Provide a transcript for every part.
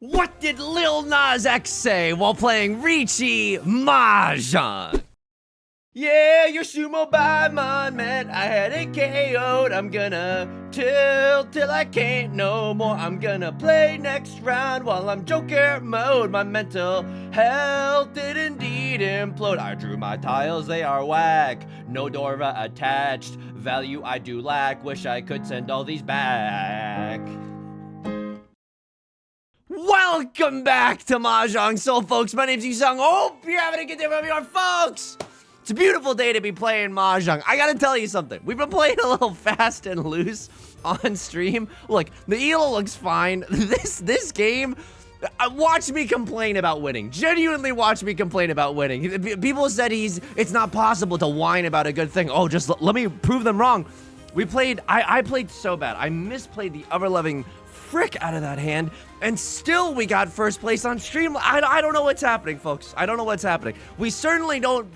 What did Lil Nas X say while playing Riichi Mahjong? Yeah, your sumo by my man, I had it KO'd. I'm gonna tilt till I can't no more. I'm gonna play next round while I'm Joker mode. My mental health did indeed implode. I drew my tiles, they are whack. No Dora attached. Value I do lack. Wish I could send all these back. Welcome back to Mahjong Soul, folks. My name's Yusong. Hope you're having a good day wherever you are, folks. It's a beautiful day to be playing Mahjong. I gotta tell you something. We've been playing a little fast and loose on stream. Look, the elo looks fine. This game, watch me complain about winning. Genuinely watch me complain about winning. People said it's not possible to whine about a good thing. Oh, just let me prove them wrong. We played, I played so bad. I misplayed the ever-loving frick out of that hand, and still we got first place on stream. I don't know what's happening, folks. I don't know what's happening. We certainly don't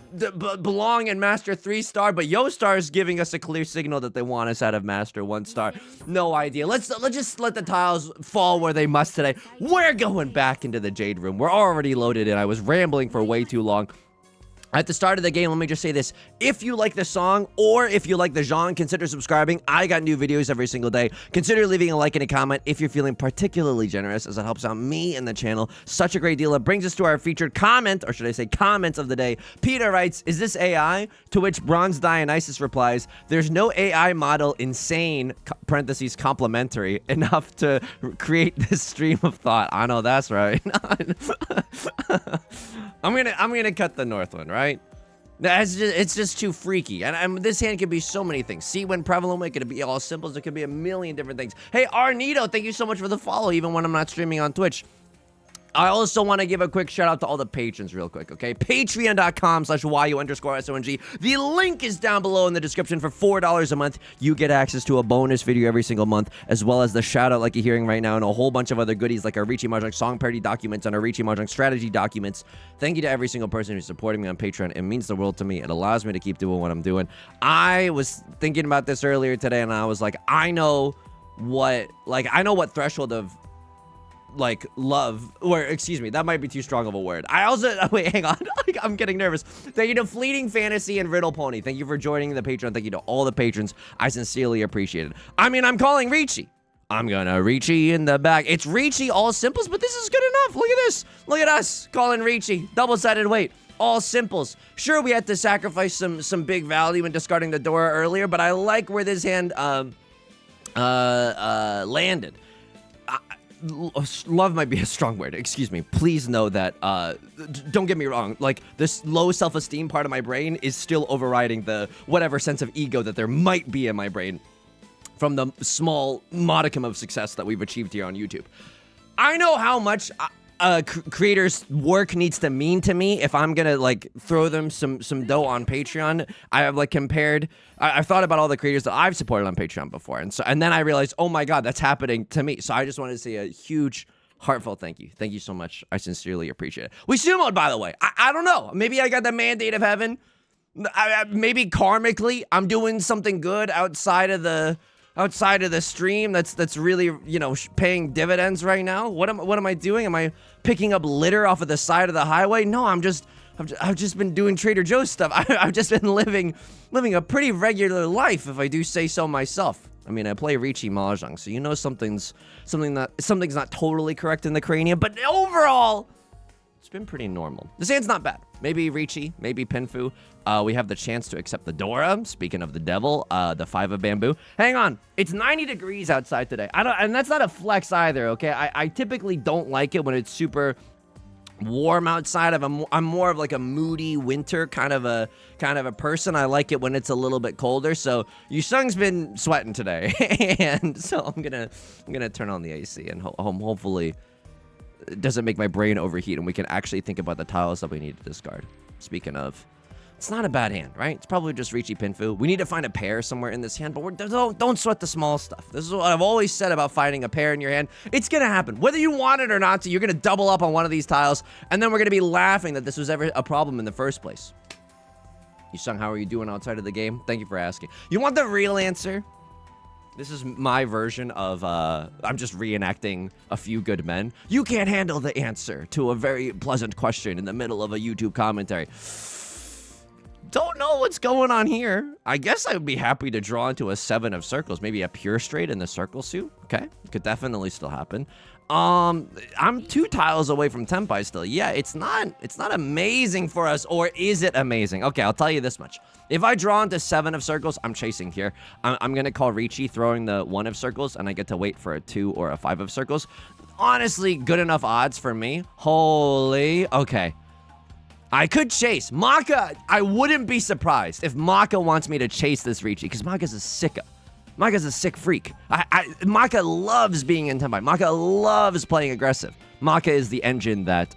belong in Master 3-star, but Yo-Star is giving us a clear signal that they want us out of Master 1-star. No idea. Let's just let the tiles fall where they must today. We're going back into the Jade Room. We're already loaded in. I was rambling for way too long. At the start of the game, let me just say this. If you like the song, or if you like the genre, consider subscribing. I got new videos every single day. Consider leaving a like and a comment if you're feeling particularly generous, as it helps out me and the channel such a great deal. It brings us to our featured comment, or should I say comments of the day. Peter writes, "Is this AI?" To which Bronze Dionysus replies, "There's no AI model insane, parentheses complimentary, enough to create this stream of thought." I know that's right. I'm gonna cut the north one, right? It's just too freaky, and this hand can be so many things. See, when prevalent, it could be all simples. It could be a million different things. Hey, Arnito, thank you so much for the follow, even when I'm not streaming on Twitch. I also want to give a quick shout out to all the patrons real quick, okay? Patreon.com/YU_SONG. The link is down below in the description. For $4 a month, you get access to a bonus video every single month, as well as the shout out like you're hearing right now, and a whole bunch of other goodies like our Riichi Mahjong song parody documents and our Riichi Mahjong strategy documents. Thank you to every single person who's supporting me on Patreon. It means the world to me. It allows me to keep doing what I'm doing. I was thinking about this earlier today, and I was like, I know what threshold of love, or excuse me, that might be too strong of a word. I also, wait, hang on, I'm getting nervous. Thank you to Fleeting Fantasy and Riddle Pony. Thank you for joining the Patreon. Thank you to all the patrons. I sincerely appreciate it. I mean, I'm calling Riichi. I'm gonna Riichi in the back. It's Riichi all simples, but this is good enough. Look at this. Look at us calling Riichi. Double-sided weight. All simples. Sure, we had to sacrifice some big value in discarding the Dora earlier, but I like where this hand landed. Love might be a strong word, excuse me. Please know that, don't get me wrong, like, this low self-esteem part of my brain is still overriding the whatever sense of ego that there might be in my brain from the small modicum of success that we've achieved here on YouTube. I know how much creators' work needs to mean to me if I'm gonna like throw them some dough on Patreon. I have like compared. I've thought about all the creators that I've supported on Patreon before, and then I realized, oh my god, that's happening to me. So I just wanted to say a huge, heartfelt thank you. Thank you so much. I sincerely appreciate it. We sumoed, by the way. I don't know. Maybe I got the mandate of heaven. Maybe karmically, I'm doing something good outside of the stream that's really, you know, paying dividends right now. What am I doing? Am I picking up litter off of the side of the highway? No, I've just been doing Trader Joe's stuff. I've just been living a pretty regular life, if I do say so myself. I mean, I play Riichi Mahjong, so you know something's not totally correct in the cranium, but overall, it's been pretty normal. This hand's not bad. Maybe Riichi, maybe Pinfu. We have the chance to accept the Dora. Speaking of the devil, the 5 of bamboo. Hang on, it's 90 degrees outside today. And that's not a flex either. Okay, I typically don't like it when it's super warm outside. I'm more of like a moody winter kind of a person. I like it when it's a little bit colder. So Yusung's been sweating today, and so I'm gonna turn on the AC and hopefully it doesn't make my brain overheat and we can actually think about the tiles that we need to discard. Speaking of, it's not a bad hand, right? It's probably just Riichi Pinfu. We need to find a pair somewhere in this hand, but don't sweat the small stuff. This is what I've always said about finding a pair in your hand. It's gonna happen. Whether you want it or not, you're gonna double up on one of these tiles, and then we're gonna be laughing that this was ever a problem in the first place. Yusung, how are you doing outside of the game? Thank you for asking. You want the real answer? This is my version of, I'm just reenacting A Few Good Men. You can't handle the answer to a very pleasant question in the middle of a YouTube commentary. Don't know what's going on here. I guess I would be happy to draw into a 7 of circles, maybe a pure straight in the circle suit. Okay, could definitely still happen. I'm 2 tiles away from Tenpai still. Yeah, it's not amazing for us, or is it amazing? Okay, I'll tell you this much. If I draw into 7 of circles, I'm chasing here. I'm gonna call Riichi, throwing the 1 of circles, and I get to wait for a 2 or a 5 of circles. Honestly, good enough odds for me. Holy, okay. I could chase. Maka, I wouldn't be surprised if Maka wants me to chase this Riichi, because Maka's a sicko. Maka's a sick freak. Maka loves being in Tenpai. Maka loves playing aggressive. Maka is the engine that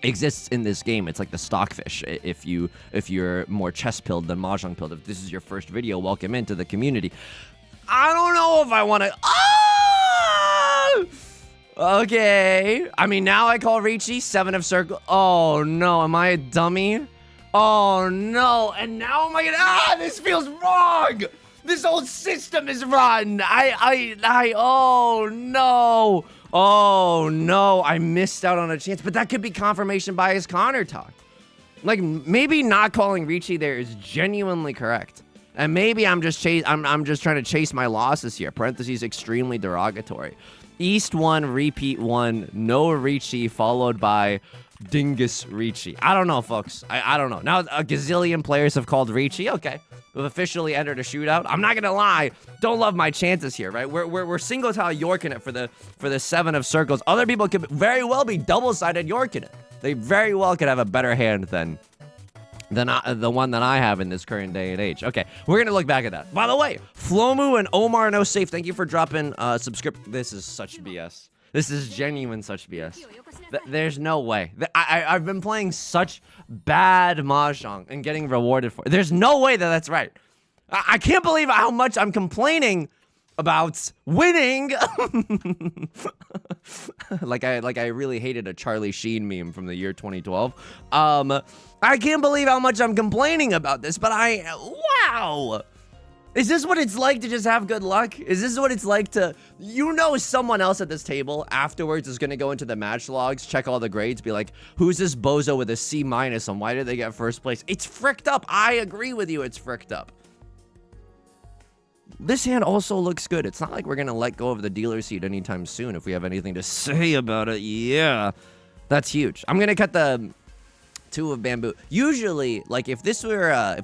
exists in this game. It's like the stockfish. If you're more chess-pilled than Mahjong-pilled. If this is your first video, welcome into the community. I don't know if I want to... Okay. I mean, now I call Riichi 7 of circle. Oh, no. Am I a dummy? Oh, no. And now am I gonna... this feels wrong. This whole system is rotten. Oh, no. Oh, no. I missed out on a chance. But that could be confirmation bias Connor talk. Like, maybe not calling Riichi there is genuinely correct. And maybe I'm just trying to chase my losses here. Parentheses, extremely derogatory. East 1, repeat 1, no Riichi, followed by Dingus Riichi. I don't know, folks. I don't know. Now, a gazillion players have called Riichi. Okay. We've officially entered a shootout. I'm not gonna lie. Don't love my chances here, right? We're single tile Yorking it for the 7 of circles. Other people could very well be double-sided Yorking it. They very well could have a better hand than the one that I have in this current day and age. Okay, we're gonna look back at that. By the way, Flomu and Omar No Safe, thank you for dropping This is such BS. This is genuine such BS. There's no way. I've been playing such bad Mahjong and getting rewarded for it. There's no way that that's right. I can't believe how much I'm complaining about winning. like I really hated a Charlie Sheen meme from the year 2012. I can't believe how much I'm complaining about this, but wow. Is this what it's like to just have good luck? Is this what it's like to, someone else at this table afterwards is gonna go into the match logs, check all the grades, be like, who's this bozo with a C- and why did they get first place? It's fricked up. I agree with you, it's fricked up. This hand also looks good. It's not like we're gonna let go of the dealer seat anytime soon if we have anything to say about it. Yeah, that's huge. I'm gonna cut the 2 of bamboo. Usually, like if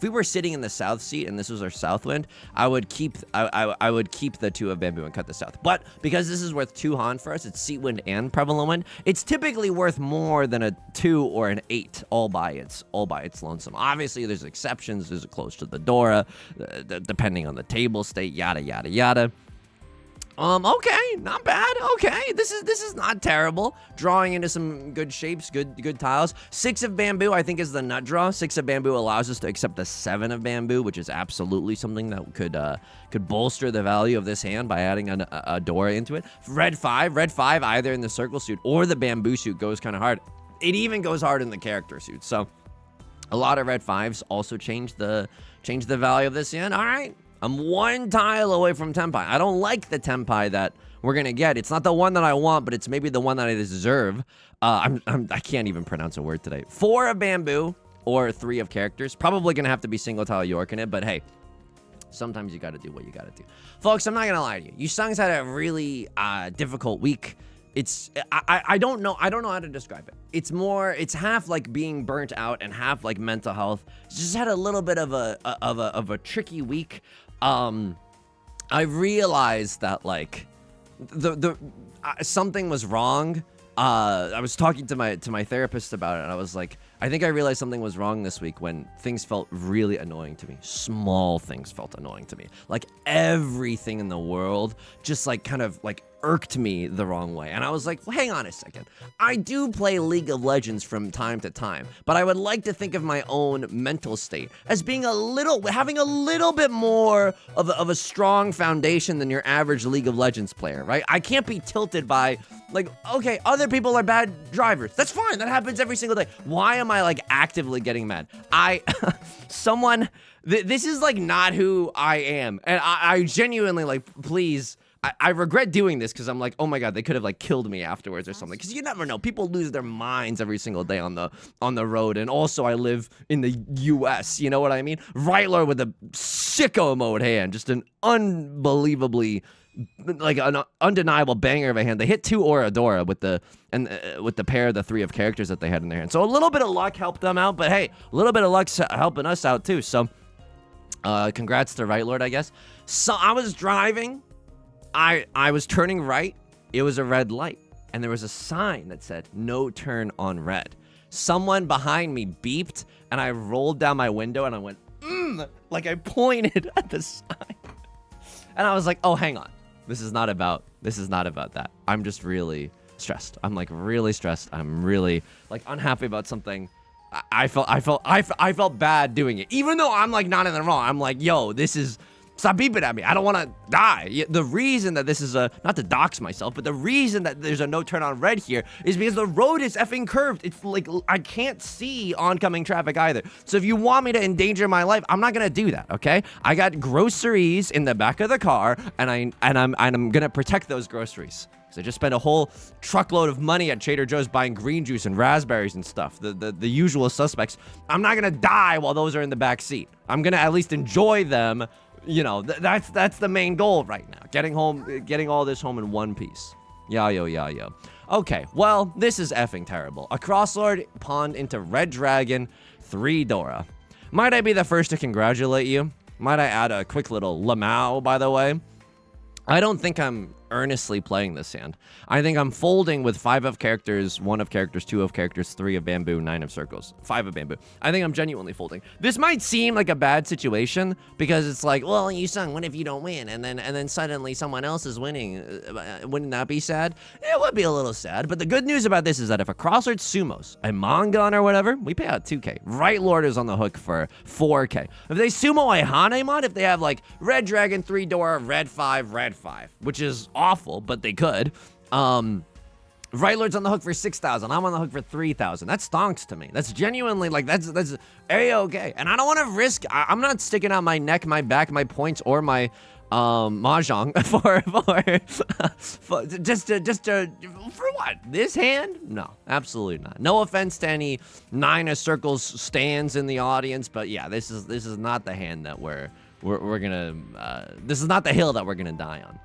we were sitting in the south seat and this was our south wind, I would keep the 2 of bamboo and cut the south. But because this is worth 2 Han for us, it's seat wind and prevalent wind. It's typically worth more than a 2 or an 8 all by its lonesome. Obviously, there's exceptions. There's a close to the Dora, depending on the table state. Yada yada yada. Okay, not bad. Okay, this is not terrible. Drawing into some good shapes, good tiles. 6 of bamboo, I think, is the nut draw. 6 of bamboo allows us to accept the 7 of bamboo, which is absolutely something that could bolster the value of this hand by adding a Dora into it. Red 5, either in the circle suit or the bamboo suit goes kind of hard. It even goes hard in the character suit. So a lot of red 5s also change the value of this hand. All right. I'm 1 tile away from Tenpai. I don't like the Tenpai that we're gonna get. It's not the one that I want, but it's maybe the one that I deserve. I can't even pronounce a word today. 4 of bamboo or 3 of characters. Probably gonna have to be single tile York in it, but hey, sometimes you gotta do what you gotta do. Folks, I'm not gonna lie to you. Yusong's had a really difficult week. I don't know how to describe it. It's half like being burnt out and half like mental health. It's just had a little bit of a tricky week. I realized that like something was wrong. I was talking to my therapist about it, and I was like, I think I realized something was wrong this week when things felt really annoying to me. Small things felt annoying to me. Like everything in the world just like kind of like irked me the wrong way. And I was like, well, hang on a second. I do play League of Legends from time to time, but I would like to think of my own mental state as being having a little bit more of a strong foundation than your average League of Legends player, right? I can't be tilted by Like, okay, other people are bad drivers. That's fine. That happens every single day. Why am I like actively getting mad? This is like not who I am. And I genuinely like, please, I regret doing this because I'm like, oh my God, they could have like killed me afterwards or something. Because you never know. People lose their minds every single day on the road. And also I live in the US, you know what I mean? Right Lord with a sicko mode hand, just an unbelievably like an undeniable banger of a hand. They hit 2 Oradora with the pair of the 3 of characters that they had in their hand. So a little bit of luck helped them out, but hey, a little bit of luck's helping us out too. So congrats to Right Lord, I guess. So I was driving, I was turning right. It was a red light, and there was a sign that said no turn on red. Someone behind me beeped, and I rolled down my window and I went like I pointed at the sign. And I was like, oh, hang on. This is not about that. I'm just really stressed. I'm like really stressed. I'm really like unhappy about something. I felt bad doing it. Even though I'm like not in the wrong. I'm like, yo, stop beeping at me. I don't want to die. The reason that this is not to dox myself, but the reason that there's a no turn on red here is because the road is effing curved. It's like, I can't see oncoming traffic either. So if you want me to endanger my life, I'm not going to do that, okay? I got groceries in the back of the car, and I'm going to protect those groceries. So I just spent a whole truckload of money at Trader Joe's buying green juice and raspberries and stuff. The usual suspects. I'm not going to die while those are in the back seat. I'm going to at least enjoy them. You know, that's the main goal right now. Getting all this home in one piece. Yo. Okay, well, this is effing terrible. A crosslord pawned into Red Dragon, 3 Dora. Might I be the first to congratulate you? Might I add a quick little lamau, by the way? I don't think I'm earnestly playing this hand. I think I'm folding with 5 of characters, 1 of characters, 2 of characters, 3 of bamboo, 9 of circles, 5 of bamboo. I think I'm genuinely folding. This might seem like a bad situation because it's like, well, Yusong, what if you don't win? And then suddenly someone else is winning. Wouldn't that be sad? It would be a little sad. But the good news about this is that if a crosslord sumos a Mongon or whatever, we pay out 2K. Right Lord is on the hook for 4K. If they sumo a Hanemon, if they have like Red Dragon, 3 Dora, Red 5, which is awful, but they could. Right Lord's on the hook for 6,000. I'm on the hook for 3,000. That stonks to me. That's genuinely like that's a-okay. And I don't want to risk. I'm not sticking out my neck, my back, my points, or my mahjong for what? This hand? No, absolutely not. No offense to any 9 of circles stands in the audience, but yeah, this is not the hand that we're gonna. This is not the hill that we're gonna die on.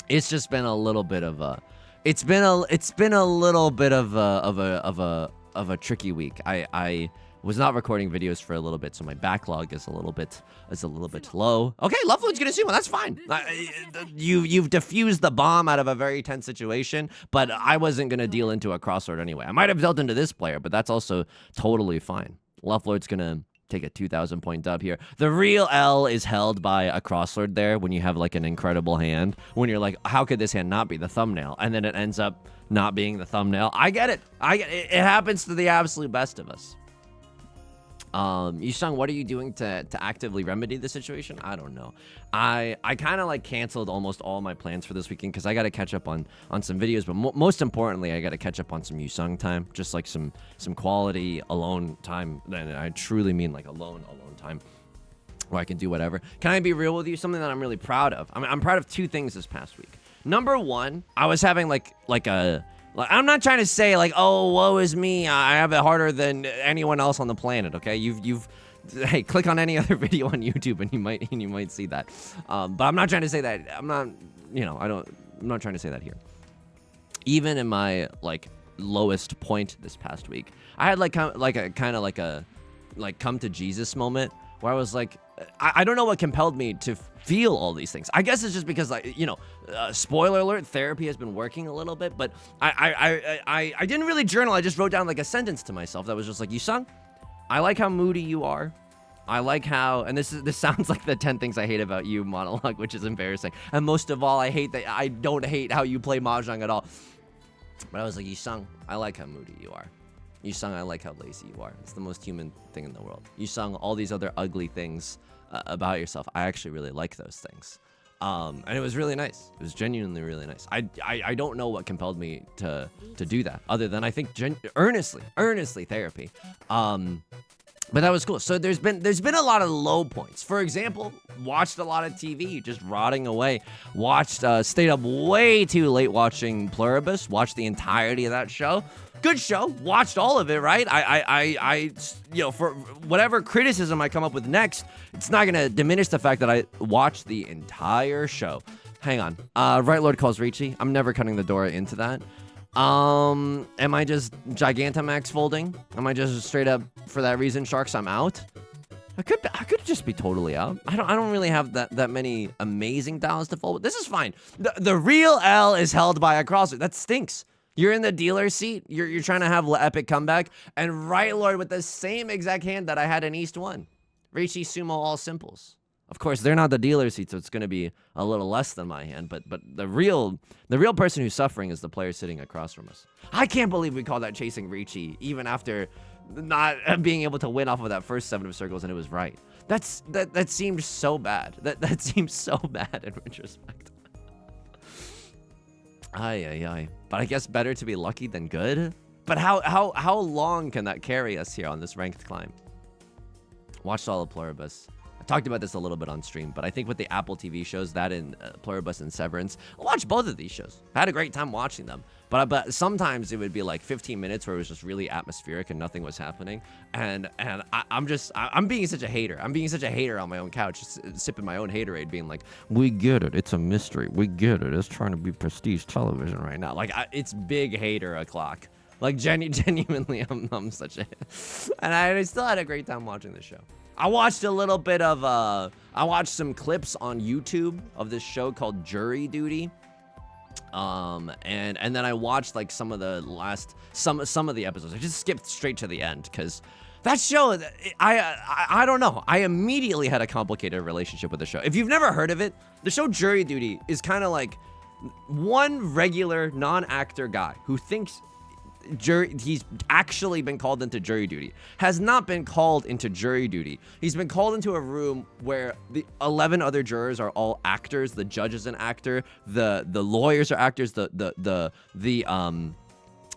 It's just been a little bit of a. It's been a little bit of a tricky week. I was not recording videos for a little bit, so my backlog is a little bit low. Okay, Lovefluid's gonna sumo. That's fine. You've diffused the bomb out of a very tense situation, but I wasn't gonna deal into a crosslord anyway. I might have dealt into this player, but that's also totally fine. Lovefluid's gonna take a 2,000 point dub here. The real L is held by a crosslord there when you have like an incredible hand. When you're like, how could this hand not be the thumbnail? And then it ends up not being the thumbnail. I get it. It happens to the absolute best of us. Yusong, what are you doing to actively remedy the situation? I don't know. I kind of like canceled almost all my plans for this weekend because I got to catch up on some videos, but most importantly, I got to catch up on some Yusong time, just like some quality alone time. And I truly mean like alone time where I can do whatever. Can I be real with you? Something that I'm really proud of. I mean, I'm proud of 2 things this past week. Number 1, I was having like I'm not trying to say like, oh, woe is me, I have it harder than anyone else on the planet. Okay, hey, click on any other video on YouTube and you might see that. But I'm not trying to say that. I'm not trying to say that here. Even in my like lowest point this past week, I had like a come to Jesus moment where I was like, I don't know what compelled me to feel all these things. I guess it's just because, like, spoiler alert, therapy has been working a little bit, but I didn't really journal. I just wrote down like a sentence to myself that was just like, Yusong, I like how moody you are. I like how, and this sounds like the 10 things I hate about you monologue, which is embarrassing. And most of all, I don't hate how you play Mahjong at all. But I was like, Yusong, I like how moody you are. Yusong, I like how lazy you are. It's the most human thing in the world. Yusong, all these other ugly things about yourself, I actually really like those things. And it was really nice. It was genuinely really nice. I don't know what compelled me to do that, other than I think earnestly therapy. But that was cool. So there's been a lot of low points. For example, watched a lot of TV, just rotting away. Stayed up way too late watching Pluribus. Watched the entirety of that show. Good show. Watched all of it, right? I for whatever criticism I come up with next, it's not gonna diminish the fact that I watched the entire show. Hang on. Right Lord calls Riichi. I'm never cutting the door into that. Am I just Gigantamax folding? Am I just straight up, for that reason, Sharks, I'm out? I could just be totally out. I don't really have that many amazing dials to fold. This is fine. The real L is held by a crosser. That stinks. You're in the dealer seat. You're trying to have an epic comeback, and Right Lord with the same exact hand that I had in East 1. Riichi Sumo all simples. Of course, they're not the dealer seat, so it's going to be a little less than my hand. But the real person who's suffering is the player sitting across from us. I can't believe we call that chasing Riichi, even after not being able to win off of that first 7 of circles, and it was right. That seemed so bad. That seems so bad in retrospect. Ay. But I guess better to be lucky than good. But how long can that carry us here on this ranked climb? Watched all of Pluribus. Talked about this a little bit on stream, but I think with the Apple TV shows, that and Pluribus and Severance, I watched both of these shows. I had a great time watching them, but sometimes it would be like 15 minutes where it was just really atmospheric and nothing was happening, and I'm being such a hater. I'm being such a hater on my own couch, sipping my own haterade, being like, we get it, it's a mystery, we get it, it's trying to be prestige television right now. Like, it's big hater o'clock. Like, genuinely, I'm such a... And I still had a great time watching this show. I watched a little bit of, I watched some clips on YouTube of this show called Jury Duty. And then I watched like some of the episodes. I just skipped straight to the end because that show, I don't know. I immediately had a complicated relationship with the show. If you've never heard of it, the show Jury Duty is kind of like one regular non-actor guy who thinks he's actually been called into jury duty, has not been called into jury duty. He's been called into a room where the 11 other jurors are all actors. The judge is an actor. The lawyers are actors. The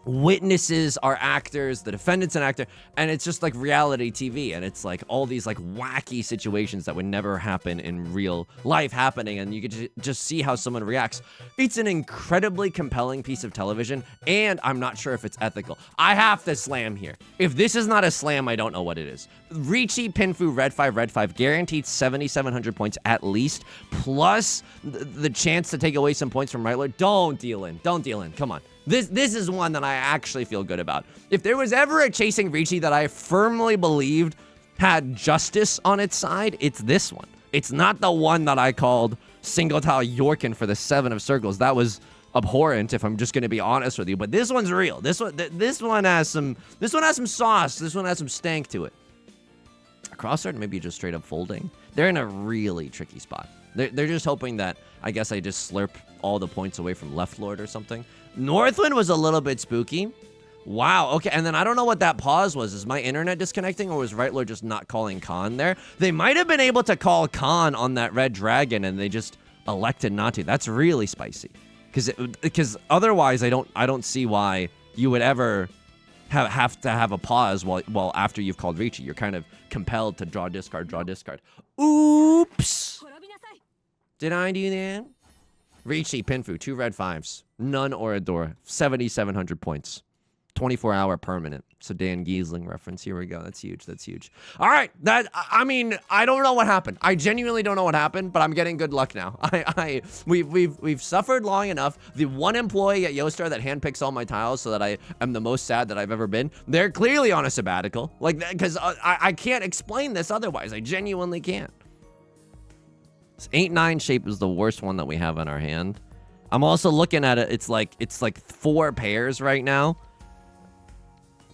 witnesses are actors, the defendant's an actor, and it's just like reality TV, and it's like all these like wacky situations that would never happen in real life happening, and you could just see how someone reacts. It's an incredibly compelling piece of television, and I'm not sure if it's ethical. I have to slam here. If this is not a slam, I don't know what it is. Riichi, Pinfu, Red 5, guaranteed 7,700 points at least, plus the chance to take away some points from Right Lord. Don't deal in. Come on. This is one that I actually feel good about. If there was ever a Chasing Riichi that I firmly believed had justice on its side, it's this one. It's not the one that I called single tile Yorkin for the 7 of circles. That was abhorrent, if I'm just going to be honest with you. But this one's real. This one has some sauce. This one has some stank to it. Crossart, maybe just straight up folding. They're in a really tricky spot. They're just hoping that, I guess, I just slurp all the points away from Left Lord or something. Northwind was a little bit spooky. Wow, okay, and then I don't know what that pause was. Is my internet disconnecting, or was Right Lord just not calling Khan there? They might have been able to call Khan on that red dragon, and they just elected not to. That's really spicy. Because otherwise, I don't see why you would ever have to have a pause while after you've called Riichi. You're kind of compelled to draw, discard. Oops! Did I do that? Riichi, Pinfu, 2 red 5s. None or a door. 7,700 points. 24-hour permanent. So Dan Giesling reference. Here we go. That's huge. All right. I don't know what happened. I genuinely don't know what happened, but I'm getting good luck now. We've suffered long enough. The one employee at YoStar that handpicks all my tiles so that I am the most sad that I've ever been, they're clearly on a sabbatical. Like, because I can't explain this otherwise. I genuinely can't. 8-9 shape is the worst one that we have in our hand. I'm also looking at it. It's like 4 pairs right now.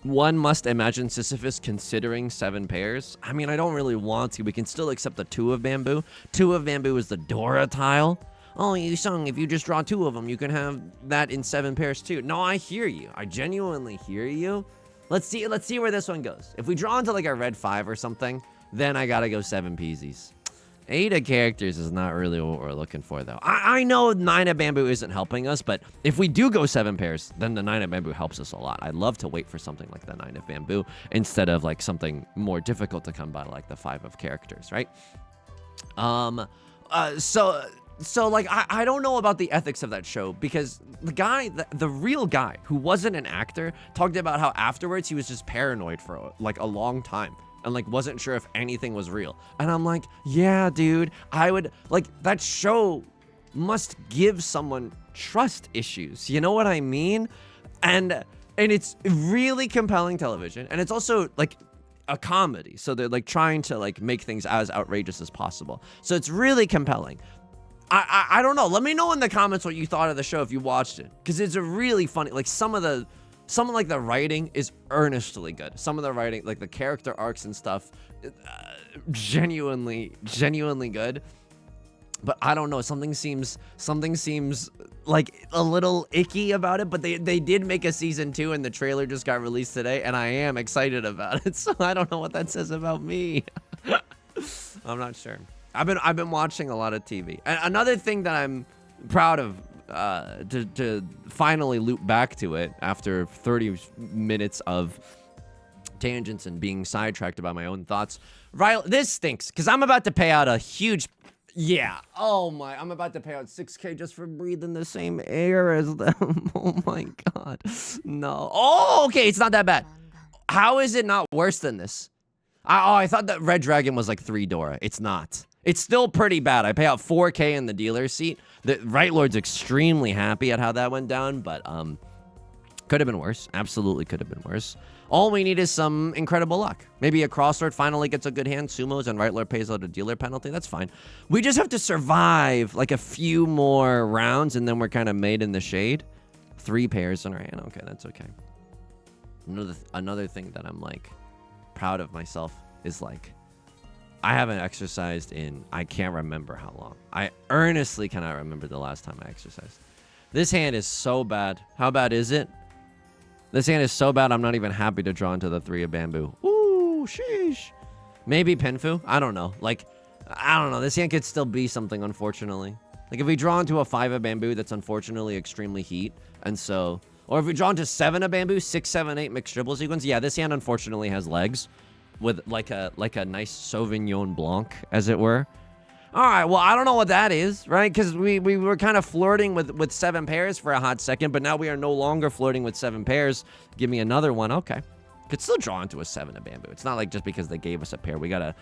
One must imagine Sisyphus considering 7 pairs. I mean, I don't really want to. We can still accept the 2 of bamboo. 2 of bamboo is the Dora tile. Oh, Yusong, if you just draw 2 of them, you can have that in 7 pairs too. No, I hear you. I genuinely hear you. Let's see where this one goes. If we draw into like a red 5 or something, then I gotta go 7 peasies. 8 of characters is not really what we're looking for, though. I know 9 of bamboo isn't helping us, but if we do go 7 pairs, then the 9 of bamboo helps us a lot. I'd love to wait for something like the 9 of bamboo instead of like something more difficult to come by, like the 5 of characters, right? So like, I don't know about the ethics of that show, because the guy, the real guy who wasn't an actor, talked about how afterwards he was just paranoid for like a long time and like wasn't sure if anything was real. And I'm like, yeah, dude, I would like, that show must give someone trust issues. You know what I mean? And it's really compelling television, and it's also like a comedy. So they're like trying to like make things as outrageous as possible. So it's really compelling. I don't know. Let me know in the comments what you thought of the show if you watched it, because it's a really funny. Like some of the writing is earnestly good. Some of the writing, like the character arcs and stuff, genuinely good. But I don't know. Something seems like a little icky about it. But they did make a season 2, and the trailer just got released today, and I am excited about it. So I don't know what that says about me. I'm not sure. I've been watching a lot of TV. And another thing that I'm proud of, to finally loop back to it after 30 minutes of tangents and being sidetracked by my own thoughts. Right, this stinks, because I'm about to pay out a huge, I'm about to pay out 6K just for breathing the same air as them. Oh my god, no. Oh, okay, it's not that bad. How is it not worse than this? I thought that Red Dragon was like 3 Dora. It's not. It's still pretty bad. I pay out 4K in the dealer's seat. The Right Lord's extremely happy at how that went down, but could have been worse. Absolutely could have been worse. All we need is some incredible luck. Maybe a Crosslord finally gets a good hand, sumos, and Right Lord pays out a dealer penalty. That's fine. We just have to survive like a few more rounds, and then we're kind of made in the shade. 3 pairs in our hand. Okay, that's okay. Another thing that I'm like proud of myself is like, I haven't exercised in, I can't remember how long. I earnestly cannot remember the last time I exercised. This hand is so bad. How bad is it? This hand is so bad, I'm not even happy to draw into the 3 of bamboo. Ooh, sheesh. Maybe Pinfu? I don't know. Like, I don't know. This hand could still be something, unfortunately. Like, if we draw into a 5 of bamboo, that's unfortunately extremely heat. And so, or if we draw into 7 of bamboo, 6, 7, 8 mixed dribble sequence. Yeah, this hand unfortunately has legs. With like a nice Sauvignon Blanc, as it were. All right, well, I don't know what that is, right? Because we were kind of flirting with 7 pairs for a hot second, but now we are no longer flirting with 7 pairs. Give me another one. Okay. Could still draw into a 7 of bamboo. It's not like just because they gave us a pair, we gotta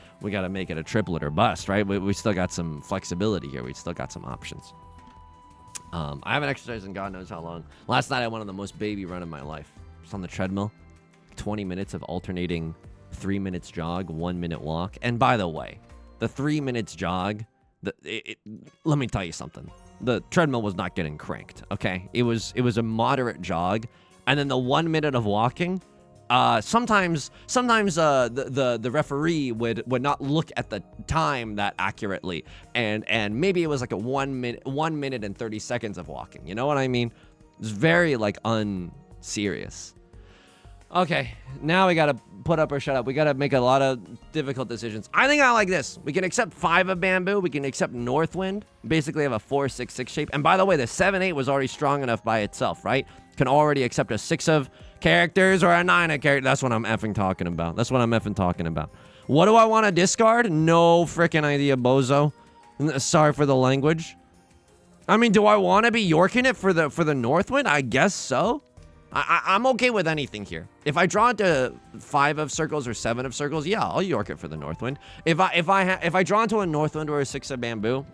make it a triplet or bust, right? We still got some flexibility here. We still got some options. I haven't exercised in God knows how long. Last night I went on the most baby run of my life. Just on the treadmill. 20 minutes of alternating 3 minutes jog, 1 minute walk. And by the way, the 3 minutes jog, let me tell you something. The treadmill was not getting cranked, okay? It was a moderate jog. And then the 1 minute of walking, sometimes the referee would not look at the time that accurately. And maybe it was like a 1 minute and 30 seconds of walking. You know what I mean? It's very like unserious. Okay, now we gotta put up or shut up. We gotta make a lot of difficult decisions. I think I like this. We can accept 5 of bamboo. We can accept Northwind. Basically have a 4-6-6 shape. And by the way, the 7-8 was already strong enough by itself, right? Can already accept a 6 of characters or a 9 of characters. That's what I'm effing talking about. What do I want to discard? No freaking idea, bozo. Sorry for the language. I mean, do I want to be Yorking it for the Northwind? I guess so. I'm okay with anything here. If I draw into 5 of circles or 7 of circles, yeah, I'll York it for the Northwind. If I draw into a Northwind or a 6 of bamboo,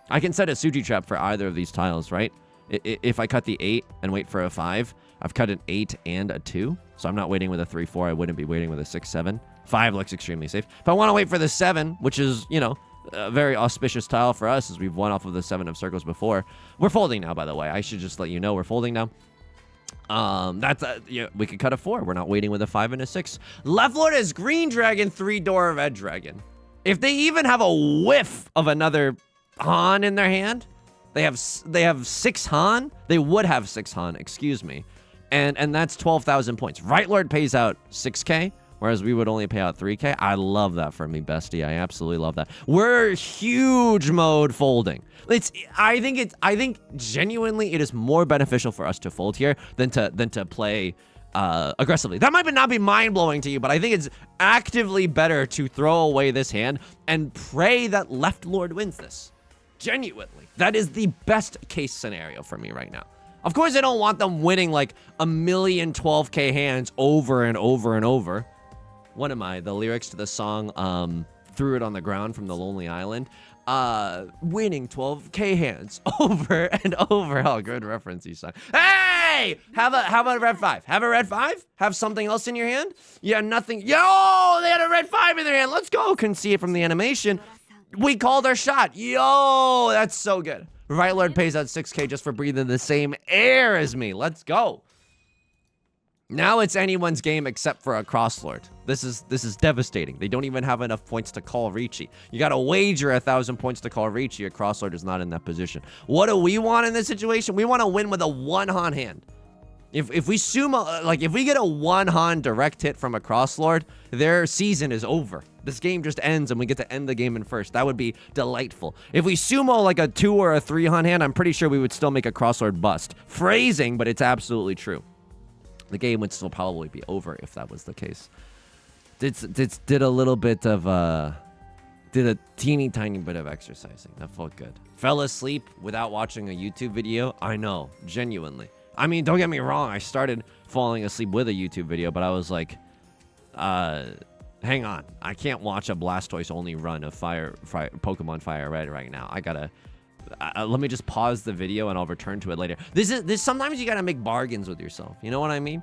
I can set a Suji trap for either of these tiles, right? If I cut the 8 and wait for a 5, I've cut an 8 and a 2, so I'm not waiting with a 3-4. I wouldn't be waiting with a 6-7. 5 looks extremely safe. If I want to wait for the 7, which is, you know, a very auspicious tile for us as we've won off of the 7 of circles before. We're folding now, by the way. I should just let you know we're folding now. Yeah, we could cut a 4. We're not waiting with a 5 and a 6. Left Lord is Green Dragon, 3 Dora Red Dragon. If they even have a whiff of another Han in their hand, they have 6 Han. They would have 6 Han, excuse me. And that's 12,000 points. Right Lord pays out 6K. whereas we would only pay out 3K. I love that for me, bestie. I absolutely love that. We're huge mode folding. I think genuinely it is more beneficial for us to fold here than to play aggressively. That might not be mind-blowing to you, but I think it's actively better to throw away this hand and pray that left lord wins this. Genuinely. That is the best case scenario for me right now. Of course, I don't want them winning like a million 12K hands over and over and over. What am I? The lyrics to the song, Threw It on the Ground from The Lonely Island. Winning 12K hands over and over. Oh, good reference, Yusong. Hey! How about a red 5? Have a red 5? Have something else in your hand? Yeah, nothing. Yo! They had a red 5 in their hand. Let's go. Couldn't see it from the animation. We called our shot. Yo! That's so good. Right Lord pays out 6K just for breathing the same air as me. Let's go. Now it's anyone's game except for a Crosslord. This is devastating. They don't even have enough points to call Riichi. You gotta wager 1,000 points to call Riichi. A Crosslord is not in that position. What do we want in this situation? We want to win with a 1-Han hand. If we sumo, like if we get a 1-Han direct hit from a Crosslord, their season is over. This game just ends and we get to end the game in first. That would be delightful. If we sumo like a 2 or a 3-Han hand, I'm pretty sure we would still make a Crosslord bust. Phrasing, but it's absolutely true. The game would still probably be over if that was the case. Did a little bit of did a teeny tiny bit of exercising. That felt good. Fell asleep without watching a YouTube video. I know, genuinely. I mean, don't get me wrong. I started falling asleep with a YouTube video, but I was like, hang on. I can't watch a Blastoise only run of Pokemon Fire Red right now. I gotta. Let me just pause the video and I'll return to it later. This sometimes you gotta make bargains with yourself. You know what I mean?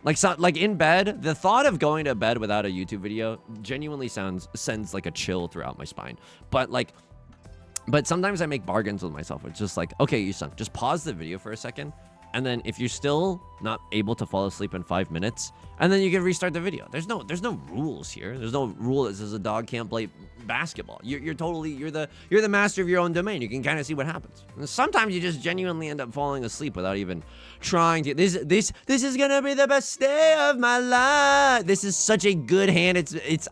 Like in bed, the thought of going to bed without a YouTube video genuinely sends like a chill throughout my spine. But sometimes I make bargains with myself. It's just like, okay, Yusong, just pause the video for a second. And then if you're still not able to fall asleep in 5 minutes, and then you can restart the video. There's no rules here. There's no rule that says a dog can't play basketball. You're the master of your own domain. You can kind of see what happens. And sometimes you just genuinely end up falling asleep without even trying to. This is gonna be the best day of my life. This is such a good hand. It's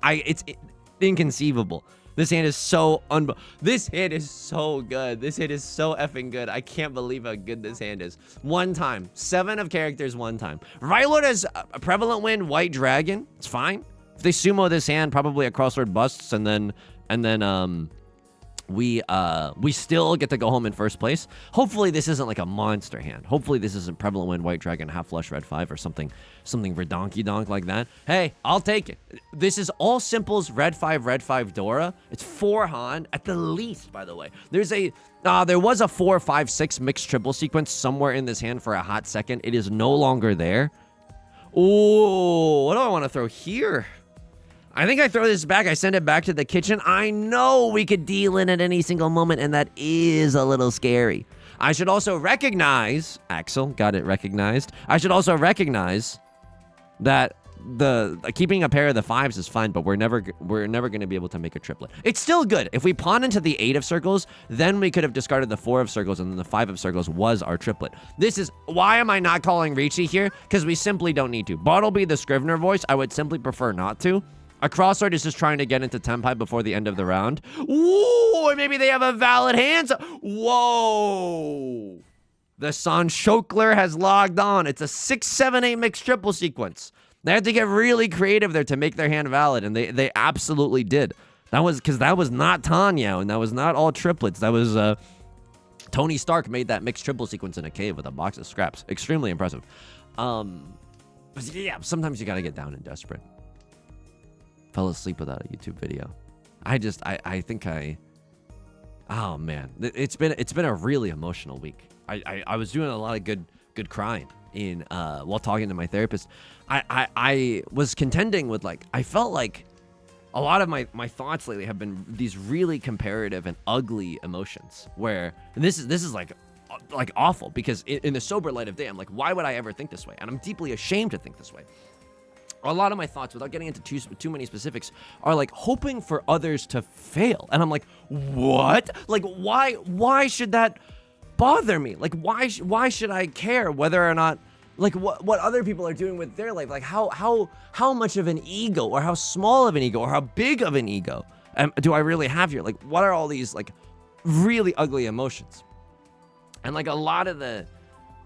inconceivable. This hand is so This hand is so good. This hand is so effing good. I can't believe how good this hand is. 1 time. 7 of characters 1 time. Rylord has a prevalent win, White Dragon. It's fine. If they sumo this hand, probably a Crosslord busts, and then we still get to go home in first place. Hopefully this isn't like a monster hand. Hopefully this isn't prevalent win, White Dragon, half flush, red 5 or something redonky donk like that. Hey, I'll take it. This is all simples, red 5 Dora. It's 4 Han at the least, by the way. There was a 4, 5, 6 mixed triple sequence somewhere in this hand for a hot second. It is no longer there. Ooh, what do I want to throw here? I think I throw this back. I send it back to the kitchen. I know we could deal in at any single moment, and that is a little scary. I should also recognize, Axel, got it recognized. I should also recognize that keeping a pair of the 5s is fine, but we're never going to be able to make a triplet. It's still good. If we pawn into the 8 of circles, then we could have discarded the 4 of circles, and then the 5 of circles was our triplet. Why am I not calling Riichi here? Because we simply don't need to. Bartleby, the Scrivener voice, I would simply prefer not to. A Crosslord is just trying to get into Tenpai before the end of the round. Ooh, or maybe they have a valid hand. Whoa. The Sanshokler has logged on. It's a 6, 7, 8 mixed triple sequence. They had to get really creative there to make their hand valid, and they absolutely did. That was not Tanya, and that was not all triplets. That was Tony Stark made that mixed triple sequence in a cave with a box of scraps. Extremely impressive. But yeah, sometimes you gotta get down and desperate. Fell asleep without a YouTube video. Oh man, it's been a really emotional week. I was doing a lot of good crying while talking to my therapist. I was contending with I felt like a lot of my thoughts lately have been these really comparative and ugly emotions where, and this is like awful, because in the sober light of day, I'm like, why would I ever think this way? And I'm deeply ashamed to think this way. A lot of my thoughts, without getting into too many specifics, are hoping for others to fail. And I'm like, what? Why should that bother me? Why should I care whether or not like what other people are doing with their life. Like how much of an ego, or how small of an ego, or how big of an ego do I really have here? Like, what are all these like really ugly emotions? And like a lot of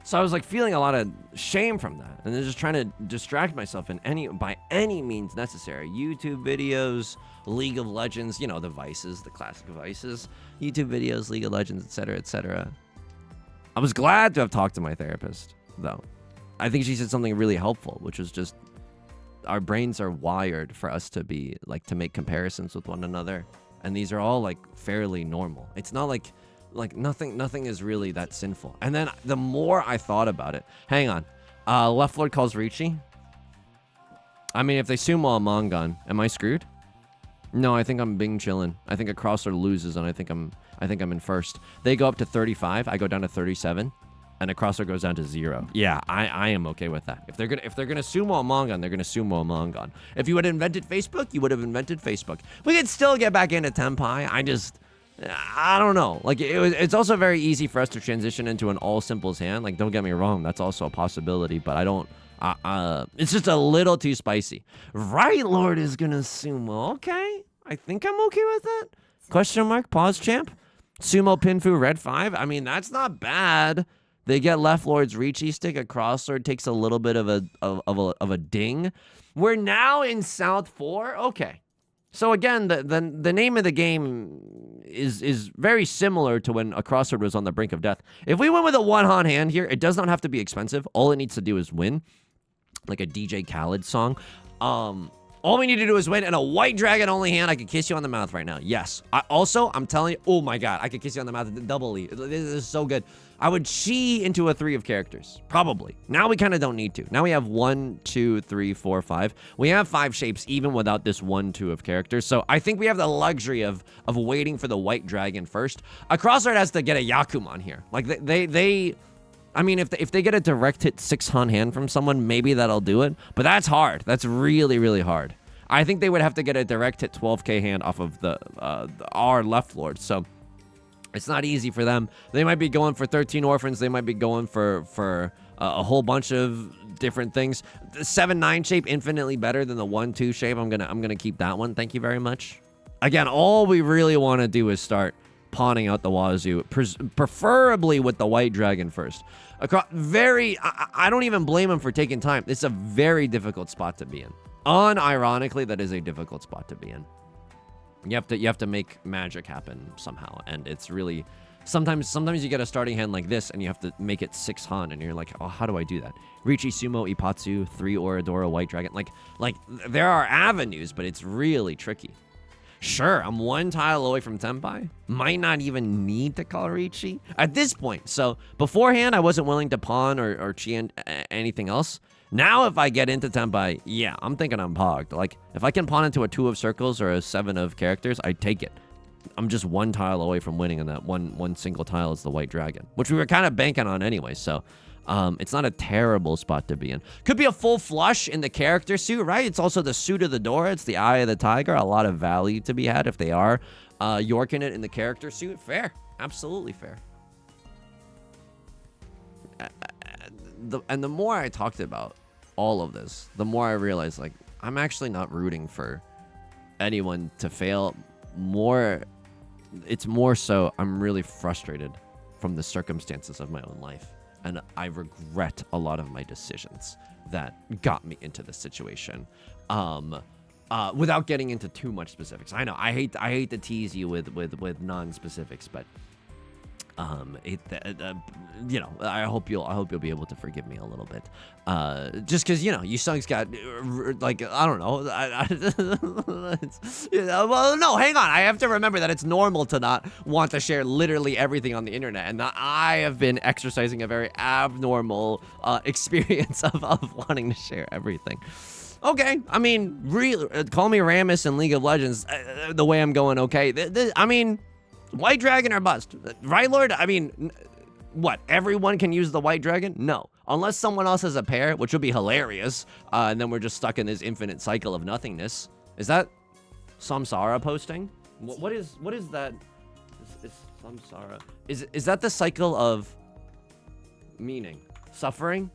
so I was like feeling a lot of shame from that, and then just trying to distract myself by any means necessary. YouTube videos, League of Legends, the vices, the classic vices, YouTube videos, League of Legends, etc., etc. I was glad to have talked to my therapist, though. I think she said something really helpful, which was just our brains are wired for us to be like to make comparisons with one another, and these are all like fairly normal. It's not like nothing is really that sinful. And then the more I thought about it, hang on, Left Lord calls Riichi. I mean, if they sumo a Mongon, am I screwed? No, I think I'm being chillin'. I think a crosser loses, and I think I'm in first. They go up to 35. I go down to 37. And a crosser goes down to 0. Yeah, I am okay with that. If they're gonna sumo a Mongon, they're gonna sumo a Mongon. If you had invented Facebook, you would have invented Facebook. We could still get back into Tenpai. I don't know. Like it's also very easy for us to transition into an all simples hand. Like, don't get me wrong, that's also a possibility. But I don't. It's just a little too spicy. Right Lord is gonna sumo. Okay, I think I'm okay with that. Question mark. Pause champ. Sumo Pinfu red 5. I mean, that's not bad. They get Left Lord's Riichi stick. A crossword takes a little bit of a ding. We're now in South 4. Okay. So again, the name of the game is very similar to when a crossword was on the brink of death. If we went with a one-han hand here, it does not have to be expensive. All it needs to do is win, like a DJ Khaled song. All we need to do is win, and a white dragon only hand. I could kiss you on the mouth right now. Yes. I'm telling you, oh my god, I could kiss you on the mouth doubly. This is so good. I would chi into a 3 of characters, probably. Now we kind of don't need to. Now we have 1, 2, 3, 4, 5. We have 5 shapes even without this 1, 2 of characters. So I think we have the luxury of waiting for the white dragon first. A crossword has to get a Yakuman here. Like they I mean, if they get a direct hit 6-han hand from someone, maybe that'll do it. But that's hard. That's really, really hard. I think they would have to get a direct hit 12k hand off of our Left Lord. So it's not easy for them. They might be going for 13 orphans. They might be going for a whole bunch of different things. The 7-9 shape infinitely better than the 1-2 shape. I'm gonna keep that one. Thank you very much. Again, all we really want to do is start pawning out the wazoo, preferably with the white dragon first. I don't even blame him for taking time. It's a very difficult spot to be in. Unironically, that is a difficult spot to be in. You have to make magic happen somehow, and it's really sometimes you get a starting hand like this, and you have to make it 6-han, and you're like, oh, how do I do that? Riichi Sumo Ipatsu 3 Oradora White Dragon, like there are avenues, but it's really tricky. Sure, I'm 1 tile away from Tenpai. Might not even need to call Riichi at this point. So beforehand, I wasn't willing to pawn or chi anything else. Now, if I get into Tenpai, yeah, I'm thinking I'm pogged. Like, if I can pawn into a 2 of circles or a 7 of characters, I take it. I'm just 1 tile away from winning, and that one single tile is the white dragon, which we were kind of banking on anyway. So it's not a terrible spot to be in. Could be a full flush in the character suit, right? It's also the suit of the door. It's the eye of the tiger. A lot of value to be had if they are yorking it in the character suit. Fair. Absolutely fair. And the more I talked about all of this, the more I realized, like, I'm actually not rooting for anyone to fail. It's more so I'm really frustrated from the circumstances of my own life. And I regret a lot of my decisions that got me into this situation. Without getting into too much specifics. I know I hate to tease you with non-specifics, but you know, I hope you'll be able to forgive me a little bit. Just because, you know, Yusong's got like, I don't know. Well, no, hang on. I have to remember that it's normal to not want to share literally everything on the internet, and that I have been exercising a very abnormal experience of wanting to share everything. Okay, I mean, call me Rammus in League of Legends. The way I'm going, okay. I mean, white dragon or bust, right, Lord? I mean, what? Everyone can use the white dragon? No, unless someone else has a pair, which would be hilarious. And then we're just stuck in this infinite cycle of nothingness. Is that Samsara posting? What is that? Is Samsara? Is that the cycle of meaning, suffering?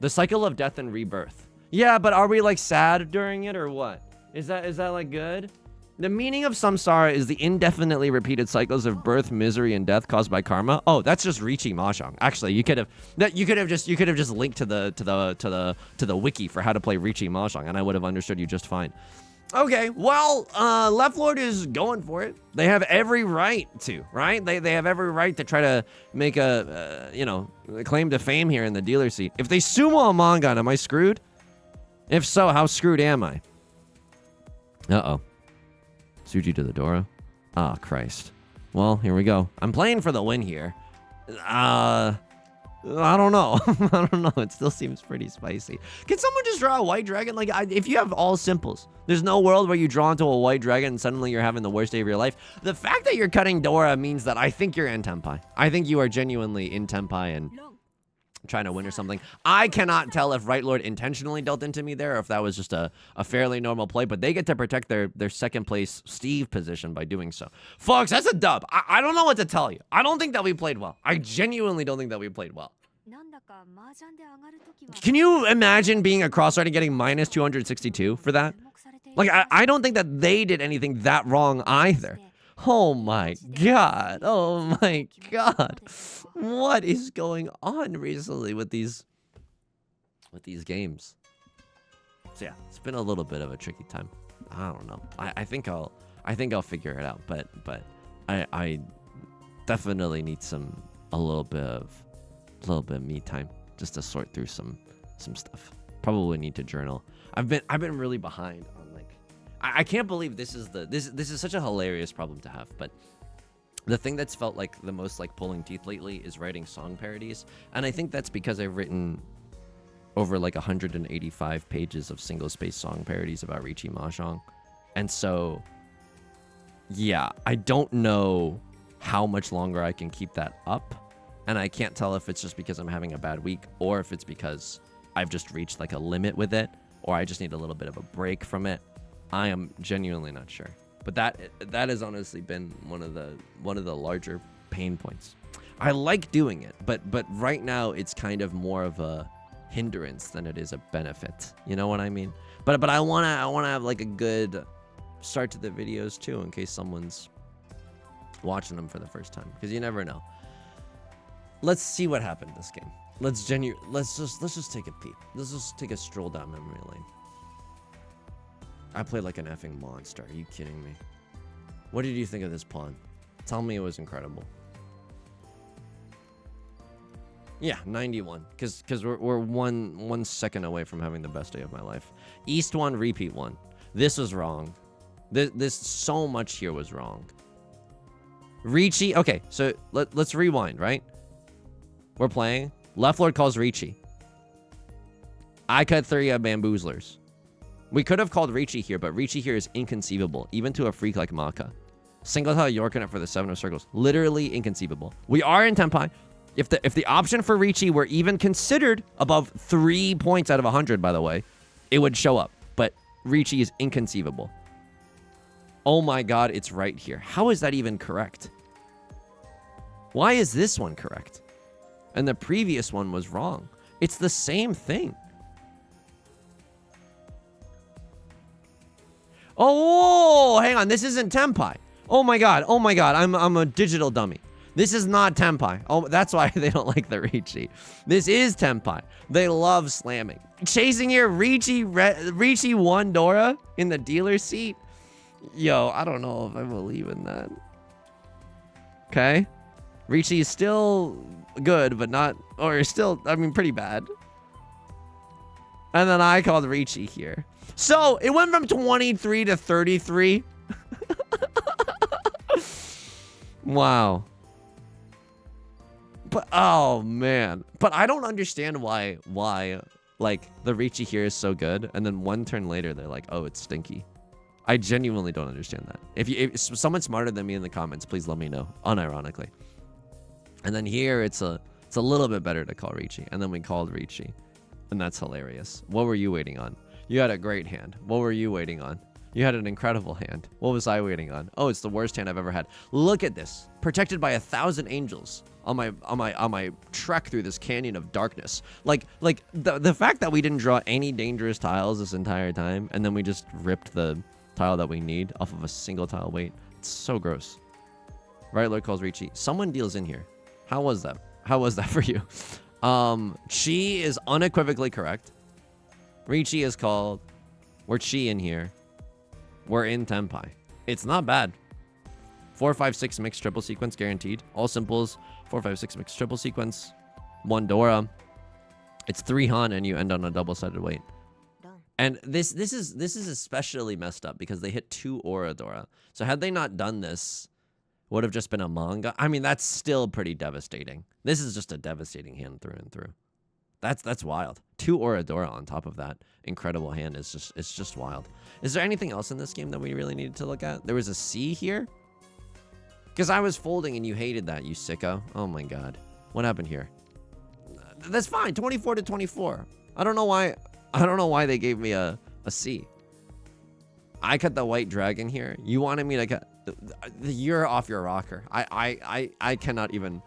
The cycle of death and rebirth. Yeah, but are we like sad during it or what? Is that like good? The meaning of samsara is the indefinitely repeated cycles of birth, misery, and death caused by karma. Oh, that's just Riichi Mahjong. Actually, you could have just linked to the wiki for how to play Riichi Mahjong, and I would have understood you just fine. Okay, well, Left Lord is going for it. They have every right to, right? They have every right to try to make a claim to fame here in the dealer seat. If they sumo a manga, am I screwed? If so, how screwed am I? Uh-oh. Suji to the Dora. Ah, Christ. Well, here we go. I'm playing for the win here. I don't know. I don't know. It still seems pretty spicy. Can someone just draw a white dragon? Like, if you have all simples, there's no world where you draw into a white dragon and suddenly you're having the worst day of your life. The fact that you're cutting Dora means that I think you're in Tenpai. I think you are genuinely in Tenpai and trying to win or something. I cannot tell if Right Lord intentionally dealt into me there or if that was just a fairly normal play, but they get to protect their second place Steve position by doing so. Folks, that's a dub. I don't know what to tell you. I don't think that we played well. I genuinely don't think that we played well. Can you imagine being a cross-art and getting minus 262 for that? Like, I don't think that they did anything that wrong either. Oh my god. Oh my god. What is going on recently with these games? So yeah, it's been a little bit of a tricky time. I don't know. I think I'll figure it out, but I definitely need a little bit of me time just to sort through some stuff. Probably need to journal. I've been really behind on like I can't believe this is such a hilarious problem to have, but the thing that's felt like the most like pulling teeth lately is writing song parodies, and I think that's because I've written over like 185 pages of single-space song parodies about Riichi Mahjong, and so yeah, I don't know how much longer I can keep that up, and I can't tell if it's just because I'm having a bad week or if it's because I've just reached like a limit with it, or I just need a little bit of a break from it. I am genuinely not sure, but that has honestly been one of the larger pain points. I like doing it, but right now it's kind of more of a hindrance than it is a benefit. You know what I mean? But I wanna have like a good start to the videos too, in case someone's watching them for the first time, because you never know. Let's see what happened this game. Let's just take a peek. Let's just take a stroll down memory lane. I played like an effing monster. Are you kidding me? What did you think of this pawn? Tell me it was incredible. Yeah, 91. Because we're one second away from having the best day of my life. East 1, repeat 1. This was wrong. This so much here was wrong. Riichi. Okay, so let's rewind, right? We're playing. Left Lord calls Riichi. I cut 3 bamboozlers. We could have called Riichi here, but Riichi here is inconceivable, even to a freak like Maka. Single tile Yorkin it for the 7 of circles. Literally inconceivable. We are in Tenpai. If the option for Riichi were even considered above 3 points out of 100, by the way, it would show up. But Riichi is inconceivable. Oh my god, it's right here. How is that even correct? Why is this one correct? And the previous one was wrong. It's the same thing. Oh, hang on. This isn't Tenpai. Oh my god. Oh my god. I'm a digital dummy. This is not Tenpai. Oh, that's why they don't like the Riichi. This is Tenpai. They love slamming. Chasing here, Riichi 1 Dora in the dealer seat. Yo, I don't know if I believe in that. Okay. Riichi is still good, but not, or still, I mean, pretty bad. And then I called Riichi here. So it went from 23 to 33. Wow. But oh man. But I don't understand why like the Riichi here is so good, and then one turn later they're like, oh, it's stinky. I genuinely don't understand that. If someone smarter than me in the comments, please let me know, unironically. And then here it's a little bit better to call Riichi, and then we called Riichi, and that's hilarious. What were you waiting on? You had a great hand. What were you waiting on? You had an incredible hand. What was I waiting on? Oh, it's the worst hand I've ever had. Look at this. Protected by 1,000 angels on my trek through this canyon of darkness. Like the fact that we didn't draw any dangerous tiles this entire time, and then we just ripped the tile that we need off of a single tile. Wait, it's so gross. Right Lord calls Riichi. Someone deals in here. How was that? How was that for you? Chi is unequivocally correct. Riichi is called. We're Chi in here. We're in Tenpai. It's not bad. 4, 5, 6 mixed triple sequence guaranteed. All simples. 4, 5, 6 mixed triple sequence. 1 Dora. It's 3 Han and you end on a double-sided weight. And this is especially messed up because they hit 2 Aura Dora. So had they not done this, would have just been a manga. I mean, that's still pretty devastating. This is just a devastating hand through and through. That's wild. 2 Oradora on top of that incredible hand is just wild. Is there anything else in this game that we really needed to look at? There was a C here? Because I was folding and you hated that, you sicko. Oh my god. What happened here? That's fine. 24 to 24. I don't know why they gave me a C. I cut the white dragon here. You wanted me to cut. You're off your rocker. I cannot even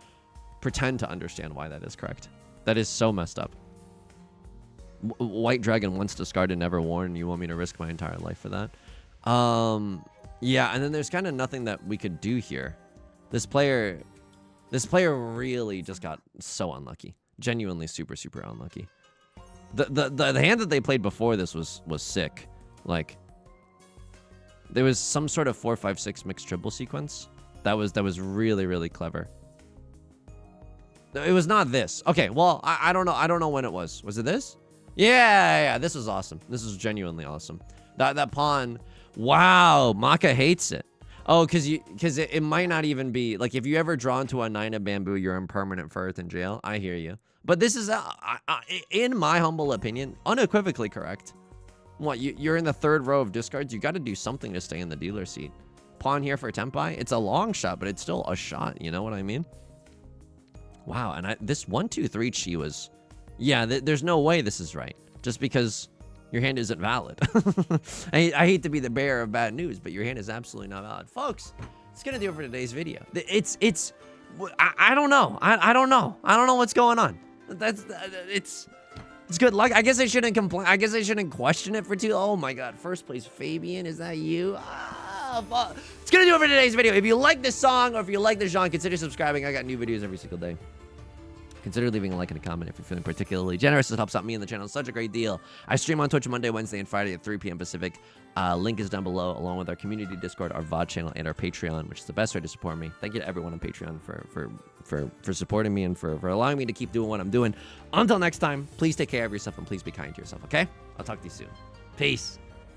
pretend to understand why that is correct. That is so messed up. White dragon once discarded, never worn. You want me to risk my entire life for that? Yeah, and then there's kind of nothing that we could do here. This player really just got so unlucky. Genuinely super unlucky. The hand that they played before this was sick. Like, there was some sort of 4, 5, 6 mixed triple sequence. That was really clever. It was not this. Okay, well, I don't know. I don't know when it was. Was it this? Yeah, this was awesome. This is genuinely awesome. That pawn. Wow, Maka hates it. Oh, because it might not even be like if you ever draw into a 9 of bamboo, you're in permanent Earth in jail. I hear you. But this is, in my humble opinion, unequivocally correct. What, you're in the 3rd row of discards? You got to do something to stay in the dealer seat. Pawn here for Tenpai. It's a long shot, but it's still a shot. You know what I mean? Wow, and this 1, 2, 3 Chi was... Yeah, there's no way this is right. Just because your hand isn't valid. I hate to be the bearer of bad news, but your hand is absolutely not valid. Folks, it's going to do it for today's video. I don't know. I don't know. I don't know what's going on. It's good luck. I guess I shouldn't complain. I guess I shouldn't question it for too... Oh my god, first place Fabian, is that you? Fuck. It's gonna do it for today's video. If you like this song or if you like this genre, consider subscribing. I got new videos every single day. Consider leaving a like and a comment if you're feeling particularly generous. It helps out me and the channel. It's such a great deal. I stream on Twitch Monday, Wednesday, and Friday at 3 p.m. Pacific. Link is down below, along with our community Discord, our VOD channel, and our Patreon, which is the best way to support me. Thank you to everyone on Patreon for supporting me and for allowing me to keep doing what I'm doing. Until next time, please take care of yourself and please be kind to yourself, okay? I'll talk to you soon. Peace.